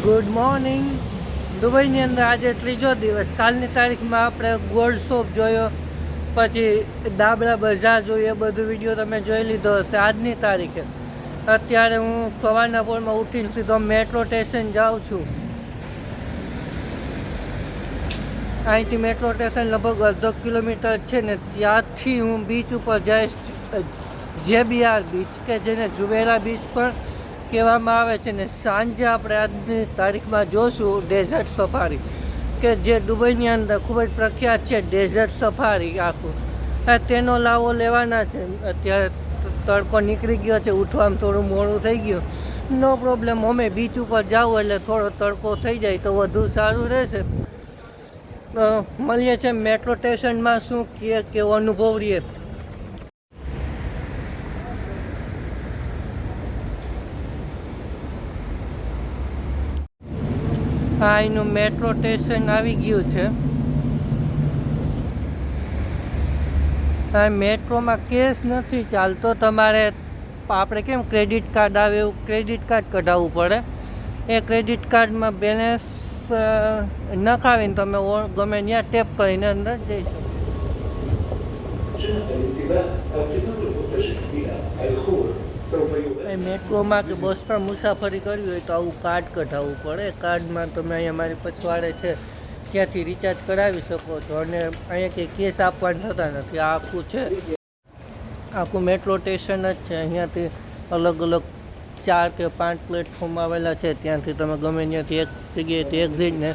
Good morning. દુબઈની અંદર આજે ત્રીજો દિવસ. કાલની તારીખમાં આપણે ગોલ્ડ શોપ જોયો, પછી દાબડા બજાર જોયું, એ બધું વિડીયો તમે જોઈ લીધો હશે. આજની તારીખે અત્યારે હું સવારના પોરમાં ઉઠીને સીધો મેટ્રો સ્ટેશન જાઉં છું. અહીંથી મેટ્રો સ્ટેશન લગભગ અડધો કિલોમીટર છે ને, ત્યાંથી હું બીચ ઉપર જઈશ. JBR બીચ, કે જેને જુવેરા બીચ પણ કહેવામાં આવે છે. ને સાંજે આપણે આજની તારીખમાં જોશું ડેઝર્ટ સફારી, કે જે દુબઈની અંદર ખૂબ જ પ્રખ્યાત છે. ડેઝર્ટ સફારી આખું તેનો લાવો લેવાના છે. અત્યારે તડકો નીકળી ગયો છે, ઉઠવામાં થોડું મોડું થઈ ગયું. નો પ્રોબ્લેમ, અમે બીચ ઉપર જાઉં એટલે થોડો તડકો થઈ જાય તો વધુ સારું રહેશે. મળીએ છીએ મેટ્રો સ્ટેશનમાં, શું કેવો અનુભવ રહીએ. હા, એનું મેટ્રો સ્ટેશન આવી ગયું છે. હા, મેટ્રોમાં કેશ નથી ચાલતો. તમારે આપણે કેમ ક્રેડિટ કાર્ડ આવે એવું ક્રેડિટ કાર્ડ કઢાવવું પડે. એ ક્રેડિટ કાર્ડમાં બેલેન્સ નખાવીને તમે ગમે ત્યાં ટેપ કરીને અંદર જઈ શકો. મેટ્રોમાં કે બસમાં મુસાફરી કરવી હોય તો આવું કાર્ડ કઢાવવું પડે. કાર્ડમાં તમે અહીંયા મારી પછવાડે છે ત્યાંથી રિચાર્જ કરાવી શકો છો, અને અહીંયા કંઈ કેસ આપવાના થતા નથી. આ આખું છે, આખું મેટ્રો સ્ટેશન જ છે. અહીંયાથી અલગ અલગ 4 કે 5 પ્લેટફોર્મ આવેલા છે. ત્યાંથી તમે ગમે ત્યાંથી એક જગ્યાએથી એક્ઝિટને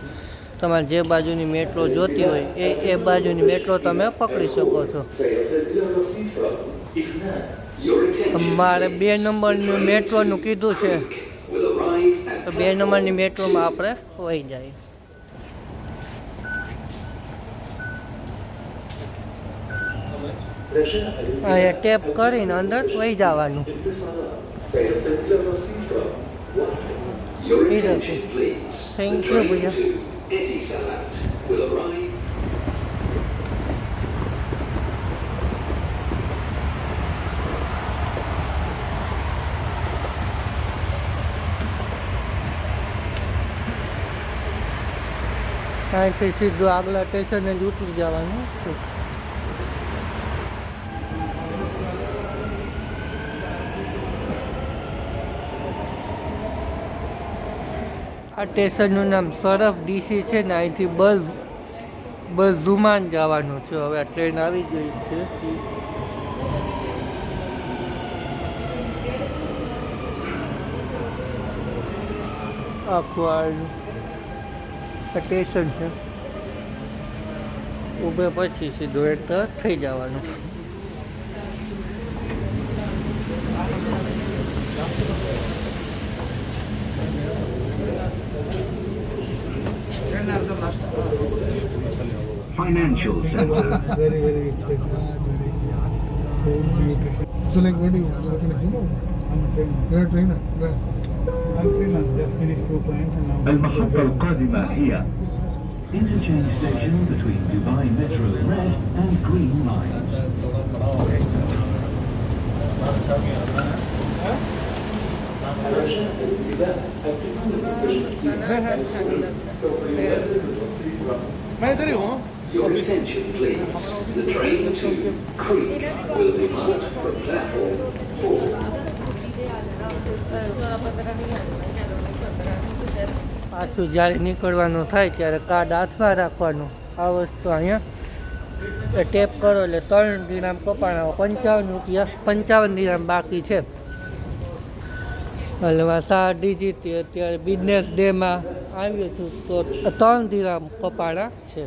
તમારે જે બાજુની મેટ્રો જોતી હોય એ બાજુની મેટ્રો તમે પકડી શકો છો. મારે 2 નંબરની મેટ્રોનું કીધું છે, તો 2 નંબરની મેટ્રોમાં આપણે વહી જાય. અહીંયા ટેપ કરીને અંદર વહી જવાનું. થેન્ક યુ ભૈયા. અહીંથી સીધું આગલા સ્ટેશને જ ઉતરી જવાનું છે. આ સ્ટેશનનું નામ સરફ DC છે ને. અહીંથી બસ ઝુમાન જવાનું છે. હવે આ ટ્રેન આવી ગઈ છે. આખું સ્ટેશન છે. ઊભે પછી સીધું એન્ટર થઈ જવાનું. Financial center. Very so like what do you want? You're a gym or? I'm a trainer. You're a trainer? Where? I'm freelance, just finished 2 clients and now المحطة القادمة هي interchange station between Dubai Metro Red and Green Lines. Your attention please. The train to Creek will depart from platform 4. પાછું જ્યારે નીકળવાનું થાય ત્યારે card હાથમાં રાખવાનું. આ વસ્તુ અહીંયા ટેપ કરો એટલે 3 દિરામ કપાણા, 55 રૂપિયા 55 દિરામ બાકી છે. એટલે 7 ડિજિટ અત્યારે બિઝનેસ ડેમાં આવ્યું હતું તો 3 દિરામ કપાણા છે.